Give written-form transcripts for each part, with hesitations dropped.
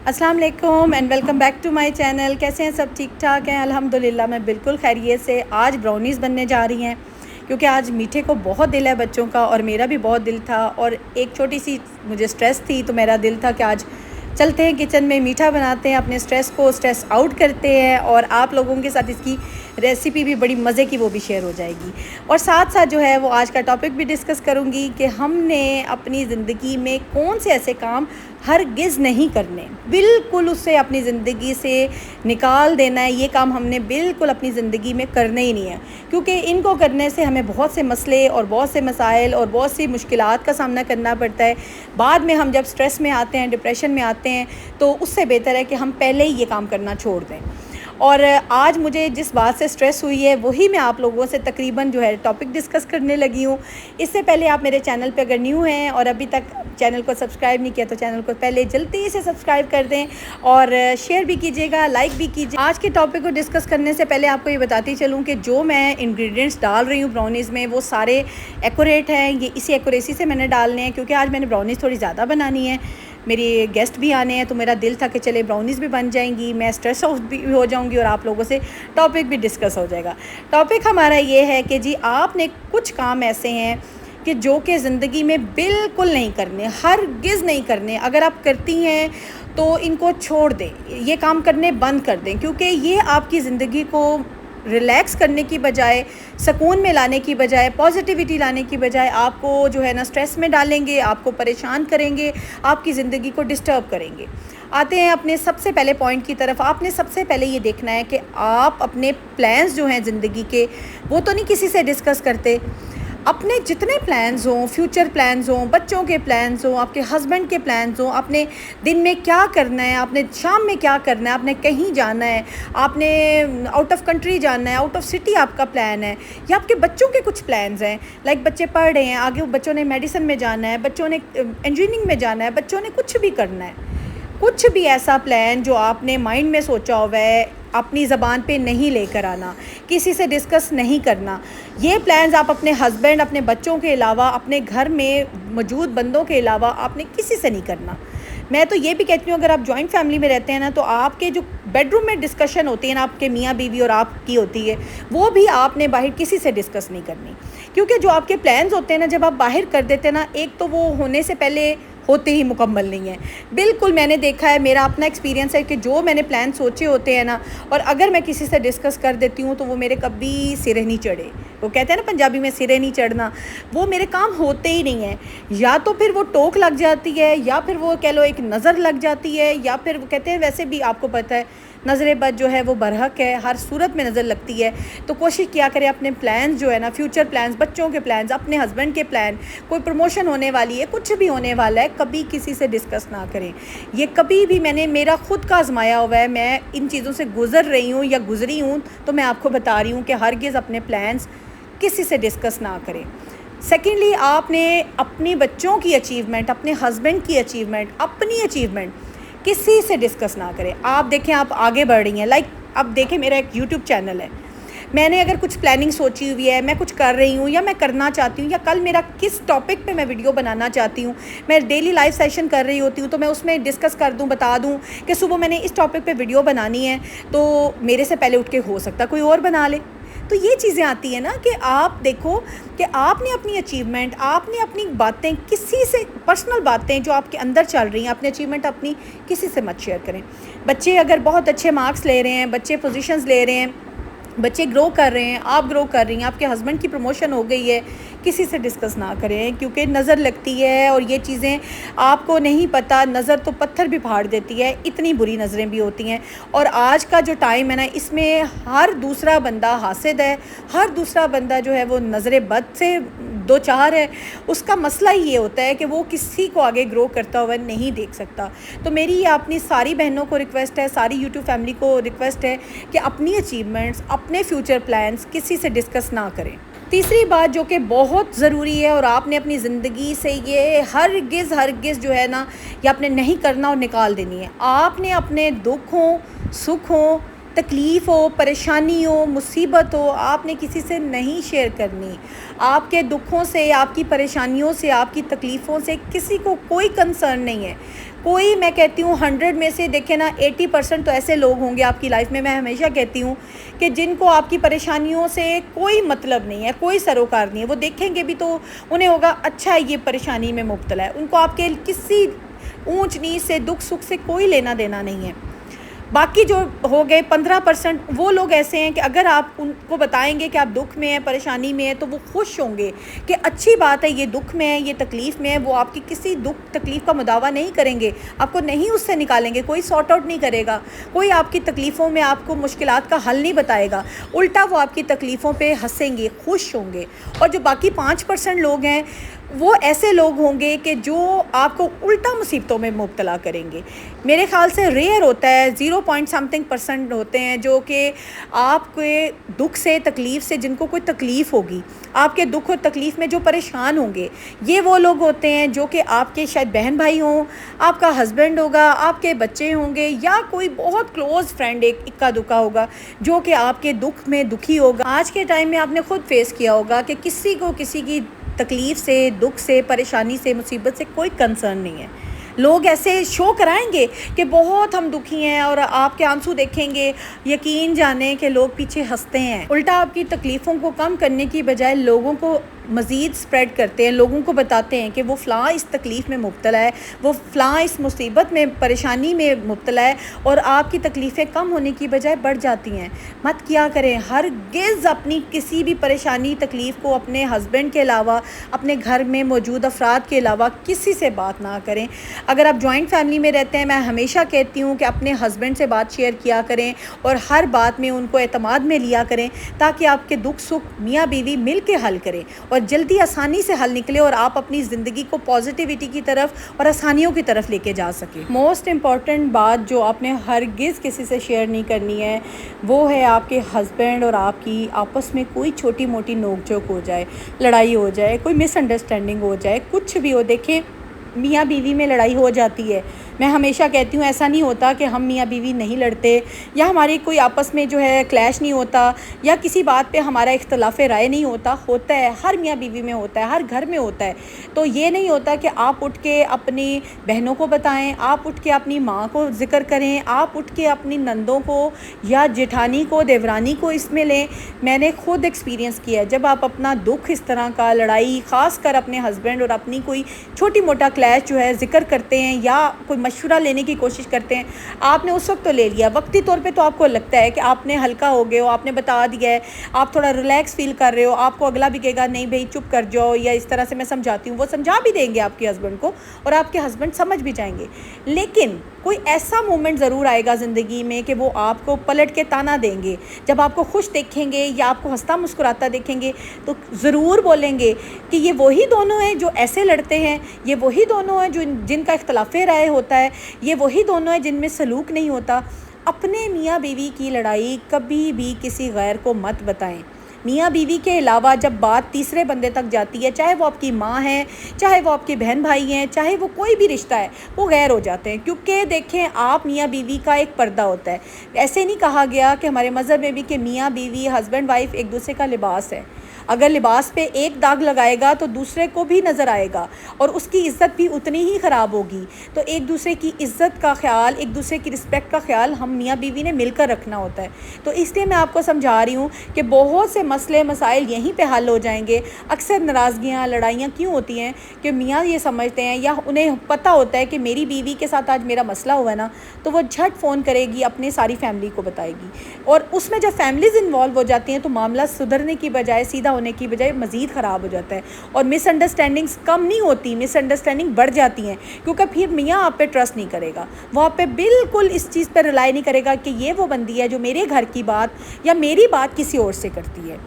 السلام علیکم and welcome back to my channel. کیسے ہیں سب؟ ٹھیک ٹھاک ہیں الحمدللہ. میں بالکل خیریت سے. آج براؤنیز بننے جا رہی ہیں کیونکہ آج میٹھے کو بہت دل ہے بچوں کا, اور میرا بھی بہت دل تھا, اور ایک چھوٹی سی مجھے سٹریس تھی, تو میرا دل تھا کہ آج چلتے ہیں کچن میں, میٹھا بناتے ہیں, اپنے سٹریس آؤٹ کرتے ہیں, اور آپ لوگوں کے ساتھ اس کی ریسیپی بھی بڑی مزے کی وہ بھی شیئر ہو جائے گی. اور ساتھ ساتھ جو ہے وہ آج کا ٹاپک بھی ڈسکس کروں گی کہ ہم نے اپنی زندگی میں کون سے ایسے کام ہرگز نہیں کرنے, بالکل اسے اپنی زندگی سے نکال دینا ہے. یہ کام ہم نے بالکل اپنی زندگی میں کرنا ہی نہیں ہے, کیونکہ ان کو کرنے سے ہمیں بہت سے مسئلے اور بہت سے مسائل اور بہت سی مشکلات کا سامنا کرنا پڑتا ہے. بعد میں ہم جب سٹریس میں آتے ہیں, ڈپریشن میں آتے ہیں, تو اس سے بہتر ہے کہ ہم پہلے ہی یہ کام کرنا چھوڑ دیں. اور آج مجھے جس بات سے سٹریس ہوئی ہے وہی میں آپ لوگوں سے تقریباً جو ہے ٹاپک ڈسکس کرنے لگی ہوں. اس سے پہلے آپ میرے چینل پہ اگر نیو ہیں اور ابھی تک چینل کو سبسکرائب نہیں کیا تو چینل کو پہلے جلدی سے سبسکرائب کر دیں, اور شیئر بھی کیجیے گا, لائک بھی کیجیے. آج کے ٹاپک کو ڈسکس کرنے سے پہلے آپ کو یہ بتاتی چلوں کہ جو میں انگریڈینٹس ڈال رہی ہوں براؤنیز میں وہ سارے ایکوریٹ ہیں. یہ اسی ایکوریسی سے میں نے ڈالنے ہیں, کیونکہ آج میں نے براؤنیز تھوڑی زیادہ بنانی ہے. میری گیسٹ بھی آنے ہیں, تو میرا دل تھا کہ چلے براؤنیز بھی بن جائیں گی, میں سٹریس آؤٹ بھی ہو جاؤں گی, اور آپ لوگوں سے ٹاپک بھی ڈسکس ہو جائے گا. ٹاپک ہمارا یہ ہے کہ جی آپ نے کچھ کام ایسے ہیں کہ جو کہ زندگی میں بالکل نہیں کرنے, ہرگز نہیں کرنے. اگر آپ کرتی ہیں تو ان کو چھوڑ دیں, یہ کام کرنے بند کر دیں, کیونکہ یہ آپ کی زندگی کو ریلیکس کرنے کی بجائے, سکون میں لانے کی بجائے, پازیٹیوٹی لانے کی بجائے آپ کو جو ہے نا سٹریس میں ڈالیں گے, آپ کو پریشان کریں گے, آپ کی زندگی کو ڈسٹرب کریں گے. آتے ہیں اپنے سب سے پہلے پوائنٹ کی طرف. آپ نے سب سے پہلے یہ دیکھنا ہے کہ آپ اپنے پلانز جو ہیں زندگی کے, وہ تو نہیں کسی سے ڈسکس کرتے. اپنے جتنے پلانز ہوں, فیوچر پلانز ہوں, بچوں کے پلانز ہوں, آپ کے ہسبینڈ کے پلانز ہوں, آپ نے دن میں کیا کرنا ہے, آپ نے شام میں کیا کرنا ہے, آپ نے کہیں جانا ہے, آپ نے آؤٹ آف کنٹری جانا ہے, آؤٹ آف سٹی آپ کا پلان ہے, یا آپ کے بچوں کے کچھ پلانز ہیں, لائک بچے پڑھ رہے ہیں, آگے بچوں نے میڈیسن میں جانا ہے, بچوں نے انجینئرنگ میں جانا ہے, بچوں نے کچھ بھی کرنا ہے. کچھ بھی ایسا پلان جو آپ نے مائنڈ میں سوچا ہوا ہے, اپنی زبان پہ نہیں لے کر آنا, کسی سے ڈسکس نہیں کرنا. یہ پلانز آپ اپنے ہسبینڈ, اپنے بچوں کے علاوہ, اپنے گھر میں موجود بندوں کے علاوہ آپ نے کسی سے نہیں کرنا. میں تو یہ بھی کہتی ہوں اگر آپ جوائنٹ فیملی میں رہتے ہیں نا, تو آپ کے جو بیڈ روم میں ڈسکشن ہوتی ہے نا آپ کے میاں بیوی اور آپ کی ہوتی ہے, وہ بھی آپ نے باہر کسی سے ڈسکس نہیں کرنی. کیونکہ جو آپ کے پلانز ہوتے ہیں نا, جب آپ باہر کر دیتے ہیں نا, ایک تو وہ ہونے سے پہلے ہوتے ہی مکمل نہیں ہیں. بالکل میں نے دیکھا ہے, میرا اپنا ایکسپیرینس ہے کہ جو میں نے پلان سوچے ہوتے ہیں نا, اور اگر میں کسی سے ڈسکس کر دیتی ہوں تو وہ میرے کبھی سرے نہیں چڑھے. وہ کہتے ہیں نا پنجابی میں سرے نہیں چڑھنا, وہ میرے کام ہوتے ہی نہیں ہیں. یا تو پھر وہ ٹوک لگ جاتی ہے, یا پھر وہ کہہ لو ایک نظر لگ جاتی ہے, یا پھر وہ کہتے ہیں ویسے بھی آپ کو پتہ ہے نظر بد جو ہے وہ برحق ہے, ہر صورت میں نظر لگتی ہے. تو کوشش کیا کریں اپنے پلانز جو ہے نا, فیوچر پلانز, بچوں کے پلانز, اپنے ہسبینڈ کے پلان, کوئی پروموشن ہونے والی ہے, کچھ بھی ہونے والا ہے, کبھی کسی سے ڈسکس نہ کریں. یہ کبھی بھی میں نے میرا خود کا آزمایا ہوا ہے, میں ان چیزوں سے گزر رہی ہوں یا گزری ہوں, تو میں آپ کو بتا رہی ہوں کہ ہرگز اپنے پلانز کسی سے ڈسکس نہ کریں. سیکنڈلی, آپ نے اپنی بچوں کی اچیومنٹ, اپنے ہسبینڈ کی اچیومنٹ, اپنی اچیومنٹ کسی سے ڈسکس نہ کریں. آپ دیکھیں آپ آگے بڑھ رہی ہیں, لائک اب دیکھیں میرا ایک یوٹیوب چینل ہے, میں نے اگر کچھ پلاننگ سوچی ہوئی ہے, میں کچھ کر رہی ہوں یا میں کرنا چاہتی ہوں, یا کل میرا کس ٹاپک پہ میں ویڈیو بنانا چاہتی ہوں, میں ڈیلی لائیو سیشن کر رہی ہوتی ہوں, تو میں اس میں ڈسکس کر دوں, بتا دوں کہ صبح میں نے اس ٹاپک پہ ویڈیو بنانی ہے, تو میرے سے پہلے اٹھ کے ہو سکتا کوئی اور بنا لے. تو یہ چیزیں آتی ہیں نا کہ آپ دیکھو کہ آپ نے اپنی اچیومنٹ, آپ نے اپنی باتیں کسی سے, پرسنل باتیں جو آپ کے اندر چل رہی ہیں, اپنی اچیومنٹ اپنی کسی سے مت شیئر کریں. بچے اگر بہت اچھے مارکس لے رہے ہیں, بچے پوزیشنز لے رہے ہیں, بچے گرو کر رہے ہیں, آپ گرو کر رہی ہیں, آپ کے ہسبینڈ کی پروموشن ہو گئی ہے, کسی سے ڈسکس نہ کریں, کیونکہ نظر لگتی ہے, اور یہ چیزیں آپ کو نہیں پتہ, نظر تو پتھر بھی پھاڑ دیتی ہے, اتنی بری نظریں بھی ہوتی ہیں. اور آج کا جو ٹائم ہے نا, اس میں ہر دوسرا بندہ حاسد ہے, ہر دوسرا بندہ جو ہے وہ نظر بد سے دو چار ہے. اس کا مسئلہ ہی یہ ہوتا ہے کہ وہ کسی کو آگے گرو کرتا ہوا نہیں دیکھ سکتا. تو میری اپنی ساری بہنوں کو ریکویسٹ ہے, ساری یوٹیوب فیملی کو ریکویسٹ ہے کہ اپنی اچیومنٹس, اپنے فیوچر پلانس کسی سے ڈسکس نہ کریں. تیسری بات جو کہ بہت ضروری ہے, اور آپ نے اپنی زندگی سے یہ ہرگز جو ہے نا, یہ آپ نے نہیں کرنا اور نکال دینی ہے. آپ نے اپنے دکھ ہوں, سکھ ہوں, تکلیف ہو, پریشانی ہو, مصیبت ہو, آپ نے کسی سے نہیں شیئر کرنی. آپ کے دکھوں سے, آپ کی پریشانیوں سے, آپ کی تکلیفوں سے کسی کو کوئی کنسرن نہیں ہے. کوئی میں کہتی ہوں 100 میں سے دیکھیں نا 80% تو ایسے لوگ ہوں گے آپ کی لائف میں ہمیشہ کہتی ہوں کہ جن کو آپ کی پریشانیوں سے کوئی مطلب نہیں ہے، کوئی سروکار نہیں ہے. وہ دیکھیں گے بھی تو انہیں ہوگا اچھا یہ پریشانی میں مبتلا ہے. ان کو آپ کے کسی اونچ نیچ سے دکھ سکھ سے کوئی لینا دینا نہیں ہے. باقی جو ہو گئے 15% وہ لوگ ایسے ہیں کہ اگر آپ ان کو بتائیں گے کہ آپ دکھ میں ہیں، پریشانی میں ہیں، تو وہ خوش ہوں گے کہ اچھی بات ہے، یہ دکھ میں ہے، یہ تکلیف میں ہے. وہ آپ کی کسی دکھ تکلیف کا مداوع نہیں کریں گے، آپ کو نہیں اس سے نکالیں گے، کوئی سارٹ آؤٹ نہیں کرے گا، کوئی آپ کی تکلیفوں میں آپ کو مشکلات کا حل نہیں بتائے گا. الٹا وہ آپ کی تکلیفوں پہ ہنسیں گے، خوش ہوں گے. اور جو باقی 5% لوگ ہیں وہ ایسے لوگ ہوں گے کہ جو آپ کو الٹا مصیبتوں میں مبتلا کریں گے. میرے خیال سے ریئر ہوتا ہے، 0.something% ہوتے ہیں جو کہ آپ کے دکھ سے تکلیف سے، جن کو کوئی تکلیف ہوگی، آپ کے دکھ اور تکلیف میں جو پریشان ہوں گے، یہ وہ لوگ ہوتے ہیں جو کہ آپ کے شاید بہن بھائی ہوں، آپ کا ہسبینڈ ہوگا، آپ کے بچے ہوں گے، یا کوئی بہت کلوز فرینڈ ایک اکا دکا ہوگا جو کہ آپ کے دکھ میں دکھی ہوگا. آج کے ٹائم میں آپ نے خود فیس کیا ہوگا کہ کسی کو کسی کی تکلیف سے، دکھ سے، پریشانی سے، مصیبت سے کوئی کنسرن نہیں ہے. لوگ ایسے شو کرائیں گے کہ بہت ہم دکھی ہیں اور آپ کے آنسو دیکھیں گے، یقین جانیں کہ لوگ پیچھے ہنستے ہیں. الٹا آپ کی تکلیفوں کو کم کرنے کی بجائے لوگوں کو مزید سپریڈ کرتے ہیں، لوگوں کو بتاتے ہیں کہ وہ فلاں اس تکلیف میں مبتلا ہے، وہ فلاں اس مصیبت میں، پریشانی میں مبتلا ہے، اور آپ کی تکلیفیں کم ہونے کی بجائے بڑھ جاتی ہیں. مت کیا کریں. ہرگز اپنی کسی بھی پریشانی تکلیف کو اپنے ہسبینڈ کے علاوہ، اپنے گھر میں موجود افراد کے علاوہ کسی سے بات نہ کریں. اگر آپ جوائنٹ فیملی میں رہتے ہیں، میں ہمیشہ کہتی ہوں کہ اپنے ہسبینڈ سے بات شیئر کیا کریں اور ہر بات میں ان کو اعتماد میں لیا کریں، تاکہ آپ کے دکھ سکھ میاں بیوی مل کے حل کریں اور جلدی آسانی سے حل نکلے اور آپ اپنی زندگی کو پازیٹیوٹی کی طرف اور آسانیوں کی طرف لے کے جا سکیں. موسٹ امپورٹنٹ بات جو آپ نے ہرگز کسی سے شیئر نہیں کرنی ہے وہ ہے آپ کے ہسبینڈ اور آپ کی آپس میں کوئی چھوٹی موٹی نوک جھوک ہو جائے، لڑائی ہو جائے، کوئی مس انڈرسٹینڈنگ ہو جائے، کچھ بھی ہو. دیکھیں میاں بیوی میں لڑائی ہو جاتی ہے. میں ہمیشہ کہتی ہوں ایسا نہیں ہوتا کہ ہم میاں بیوی نہیں لڑتے یا ہماری کوئی آپس میں جو ہے کلیش نہیں ہوتا یا کسی بات پہ ہمارا اختلاف رائے نہیں ہوتا. ہوتا ہے، ہر میاں بیوی میں ہوتا ہے، ہر گھر میں ہوتا ہے. تو یہ نہیں ہوتا کہ آپ اٹھ کے اپنی بہنوں کو بتائیں، آپ اٹھ کے اپنی ماں کو ذکر کریں، آپ اٹھ کے اپنی نندوں کو یا جیٹھانی کو، دیورانی کو اس میں لیں. میں نے خود ایکسپیرینس کیا ہے، جب آپ اپنا دکھ اس طرح کا، لڑائی خاص کر اپنے ہسبینڈ اور اپنی کوئی چھوٹی موٹا کلیش جو ہے ذکر کرتے ہیں یا کوئی مشورہ لینے کی کوشش کرتے ہیں، آپ نے اس وقت تو لے لیا، وقتی طور پہ تو آپ کو لگتا ہے کہ آپ نے ہلکا ہو گئے ہو، آپ نے بتا دیا ہے، آپ تھوڑا ریلیکس فیل کر رہے ہو. آپ کو اگلا بھی کہے گا نہیں بھائی چپ کر جاؤ، یا اس طرح سے میں سمجھاتی ہوں، وہ سمجھا بھی دیں گے آپ کے ہسبینڈ کو اور آپ کے ہسبینڈ سمجھ بھی جائیں گے. لیکن کوئی ایسا مومنٹ ضرور آئے گا زندگی میں کہ وہ آپ کو پلٹ کے تانا دیں گے. جب آپ کو خوش دیکھیں گے یا آپ کو ہنستا مسکراتا دیکھیں گے تو ضرور بولیں گے کہ یہ وہی دونوں ہیں جو ایسے لڑتے ہیں، یہ وہی دونوں ہیں جن کا اختلاف رائے ہوتا ہے، یہ وہی دونوں ہیں جن میں سلوک نہیں ہوتا. اپنے میاں بیوی کی لڑائی کبھی بھی کسی غیر کو مت بتائیں. میاں بیوی کے علاوہ جب بات تیسرے بندے تک جاتی ہے، چاہے وہ آپ کی ماں ہے، چاہے وہ آپ کے بہن بھائی ہیں، چاہے وہ کوئی بھی رشتہ ہے، وہ غیر ہو جاتے ہیں. کیونکہ دیکھیں آپ میاں بیوی کا ایک پردہ ہوتا ہے. ایسے نہیں کہا گیا کہ ہمارے مذہب میں بھی کہ میاں بیوی، ہسبینڈ وائف ایک دوسرے کا لباس ہے. اگر لباس پہ ایک داغ لگائے گا تو دوسرے کو بھی نظر آئے گا اور اس کی عزت بھی اتنی ہی خراب ہوگی. تو ایک دوسرے کی عزت کا خیال، ایک دوسرے کی رسپیکٹ کا خیال ہم میاں بیوی نے مل کر رکھنا ہوتا ہے. تو اس لیے میں آپ کو سمجھا رہی ہوں کہ بہت سے مسئلے مسائل یہیں پہ حل ہو جائیں گے. اکثر ناراضگیاں، لڑائیاں کیوں ہوتی ہیں کہ میاں یہ سمجھتے ہیں یا انہیں پتہ ہوتا ہے کہ میری بیوی کے ساتھ آج میرا مسئلہ ہوا ہے نا، تو وہ جھٹ فون کرے گی، اپنے ساری فیملی کو بتائے گی. اور اس میں جب فیملیز انوالو ہو جاتی ہیں تو معاملہ سدھرنے کی بجائے، سیدھا ہونے کی بجائے مزید خراب ہو جاتا ہے. اور مس انڈرسٹینڈنگز کم نہیں ہوتی، مس انڈرسٹینڈنگ بڑھ جاتی ہیں. کیونکہ پھر میاں آپ پہ ٹرسٹ نہیں کرے گا، وہ آپ پہ بالکل اس چیز پہ ریلائی نہیں کرے گا کہ یہ وہ بندی ہے جو میرے گھر کی بات یا میری بات کسی اور سے کرتی ہے.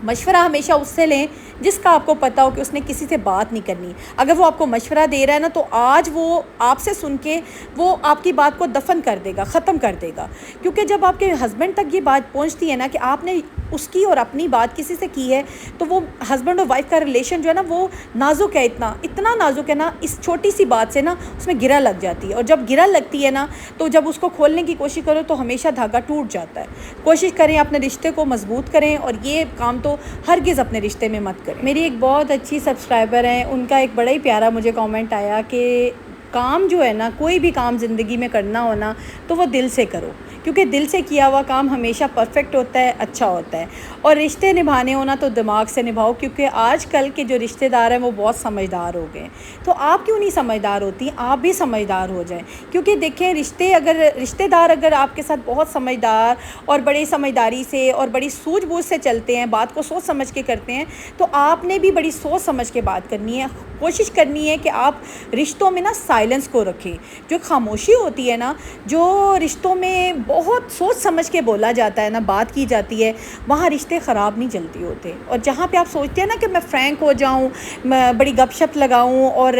مشورہ ہمیشہ اس سے لیں جس کا آپ کو پتہ ہو کہ اس نے کسی سے بات نہیں کرنی. اگر وہ آپ کو مشورہ دے رہا ہے نا تو آج وہ آپ سے سن کے وہ آپ کی بات کو دفن کر دے گا، ختم کر دے گا. کیونکہ جب آپ کے ہسبینڈ تک یہ بات پہنچتی ہے نا کہ آپ نے اس کی اور اپنی بات کسی سے کی ہے، تو وہ ہسبینڈ اور وائف کا ریلیشن جو ہے نا وہ نازک ہے، اتنا نازک ہے نا، اس چھوٹی سی بات سے نا اس میں گرہ لگ جاتی ہے. اور جب گرہ لگتی ہے نا تو جب اس کو کھولنے کی کوشش کرو تو ہمیشہ دھاگا ٹوٹ جاتا ہے. کوشش کریں اپنے رشتے کو مضبوط کریں اور یہ کام تو ہرگز اپنے رشتے میں مت کریں. میری ایک بہت اچھی سبسکرائبر ہیں، ان کا ایک بڑا ہی پیارا مجھے کامنٹ آیا کہ کام جو ہے نا، کوئی بھی کام زندگی میں کرنا ہو نا تو وہ دل سے کرو، کیونکہ دل سے کیا ہوا کام ہمیشہ پرفیکٹ ہوتا ہے، اچھا ہوتا ہے. اور رشتے نبھانے ہونا تو دماغ سے نبھاؤ، کیونکہ آج کل کے جو رشتے دار ہیں وہ بہت سمجھدار ہو گئے ہیں. تو آپ کیوں نہیں سمجھدار ہوتی؟ آپ بھی سمجھدار ہو جائیں، کیونکہ دیکھیں رشتے دار اگر آپ کے ساتھ بہت سمجھدار اور بڑی سمجھداری سے اور بڑی سوجھ بوجھ سے چلتے ہیں، بات کو سوچ سمجھ کے کرتے ہیں، تو آپ نے بھی بڑی سوچ سمجھ کے بات کرنی ہے. کوشش کرنی ہے کہ آپ رشتوں میں نا سائلنس کو رکھیں. جو خاموشی ہوتی ہے نا، جو رشتوں میں بہت سوچ سمجھ کے بولا جاتا ہے نا، بات کی جاتی ہے، وہاں رشتے خراب نہیں جلتی ہوتے. اور جہاں پہ آپ سوچتے ہیں نا کہ میں فرینک ہو جاؤں، میں بڑی گپ شپ لگاؤں، اور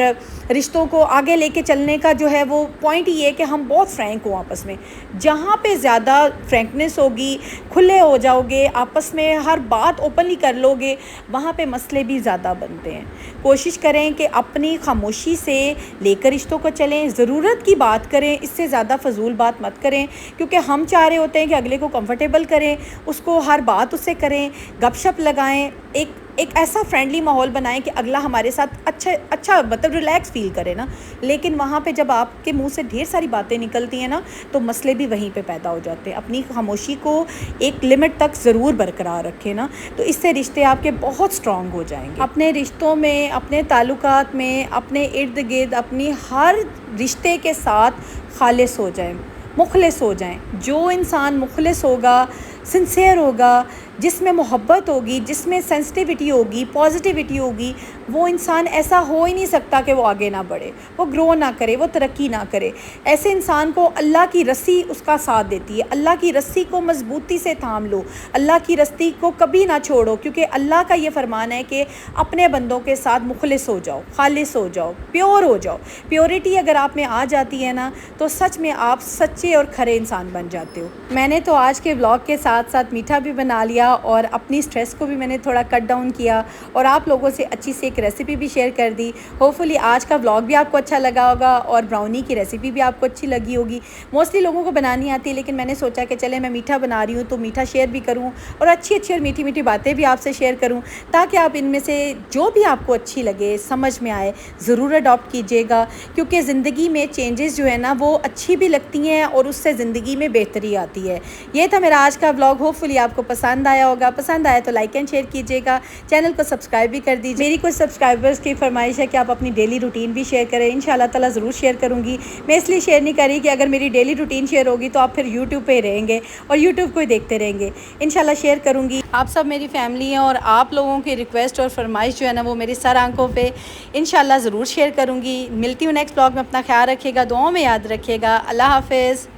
رشتوں کو آگے لے کے چلنے کا جو ہے وہ پوائنٹ یہ ہے کہ ہم بہت فرینک ہوں آپس میں. جہاں پہ زیادہ فرینکنیس ہوگی، کھلے ہو جاؤ گے، آپس میں ہر بات اوپنلی کر لو گے، وہاں پہ مسئلے بھی زیادہ بنتے ہیں. کوشش کریں کہ اپنی خاموشی سے لے کر رشتوں کو چلیں، ضرورت کی بات کریں، اس سے زیادہ فضول بات مت کریں، کیونکہ ہم چاہ رہے ہوتے ہیں کہ اگلے کو کمفرٹیبل کریں، اس کو ہر بات اس سے کریں، گپ شپ لگائیں، ایک ایسا فرینڈلی ماحول بنائیں کہ اگلا ہمارے ساتھ اچھا مطلب ریلیکس فیل کرے نا. لیکن وہاں پہ جب آپ کے منہ سے ڈھیر ساری باتیں نکلتی ہیں نا تو مسئلے بھی وہیں پہ پیدا ہو جاتے ہیں. اپنی خاموشی کو ایک لمٹ تک ضرور برقرار رکھیں نا، تو اس سے رشتے آپ کے بہت اسٹرانگ ہو جائیں گے. اپنے رشتوں میں، اپنے تعلقات میں، اپنے ارد گرد، اپنی ہر رشتے کے ساتھ خالص ہو جائیں، مخلص ہو جائیں. جو انسان مخلص ہوگا، سنسیئر ہوگا، جس میں محبت ہوگی، جس میں سینسٹیوٹی ہوگی، پازیٹیوٹی ہوگی، وہ انسان ایسا ہو ہی نہیں سکتا کہ وہ آگے نہ بڑھے، وہ گرو نہ کرے، وہ ترقی نہ کرے. ایسے انسان کو اللہ کی رسی اس کا ساتھ دیتی ہے. اللہ کی رسی کو مضبوطی سے تھام لو، اللہ کی رسی کو کبھی نہ چھوڑو، کیونکہ اللہ کا یہ فرمان ہے کہ اپنے بندوں کے ساتھ مخلص ہو جاؤ، خالص ہو جاؤ، پیور ہو جاؤ. پیورٹی اگر آپ میں آ جاتی ہے نا تو سچ میں آپ سچے اور کھرے انسان بن جاتے ہو. میں نے تو آج کے ولاگ کے ساتھ ساتھ میٹھا بھی بنا لیا اور اپنی سٹریس کو بھی میں نے تھوڑا کٹ ڈاؤن کیا، اور آپ لوگوں سے اچھی سی ایک ریسیپی بھی شیئر کر دی. ہوپفلی آج کا ولاگ بھی آپ کو اچھا لگا ہوگا اور براؤنی کی ریسیپی بھی آپ کو اچھی لگی ہوگی. موسٹلی لوگوں کو بنانی آتی ہے، لیکن میں نے سوچا کہ چلے میں میٹھا بنا رہی ہوں تو میٹھا شیئر بھی کروں، اور اچھی اور میٹھی باتیں بھی آپ سے شیئر کروں، تاکہ آپ ان میں سے جو بھی آپ کو اچھی لگے، سمجھ میں آئے، ضرور اڈاپٹ کیجیے گا. کیونکہ زندگی میں چینجز جو ہے نا وہ اچھی بھی لگتی ہیں اور اس سے زندگی میں بہتری آتی ہے. یہ تھا میرا آج کا ولاگ. ہوپفلی آپ کو پسند آیا ہوگا. پسند آیا تو لائک اینڈ شیئر کیجیے گا، چینل کو سبسکرائب بھی کر دیجیے. میری کچھ سبسکرائبرز کی فرمائش ہے کہ آپ اپنی ڈیلی روٹین بھی شیئر کریں. انشاءاللہ تعالیٰ ضرور شیئر کروں گی. میں اس لیے شیئر نہیں کر رہی کہ اگر میری ڈیلی روٹین شیئر ہوگی تو آپ پھر یوٹیوب پہ ہی رہیں گے اور یوٹیوب کو ہی دیکھتے رہیں گے. انشاءاللہ شیئر کروں گی. آپ سب میری فیملی ہیں اور آپ لوگوں کی ریکویسٹ اور فرمائش جو ہے نا وہ میری سر آنکھوں پہ. انشاءاللہ ضرور شیئر کروں گی. ملتی ہوں نیکسٹ ولاگ میں. اپنا خیال رکھیے گا، دعاؤں میں یاد رکھیے گا. اللہ حافظ.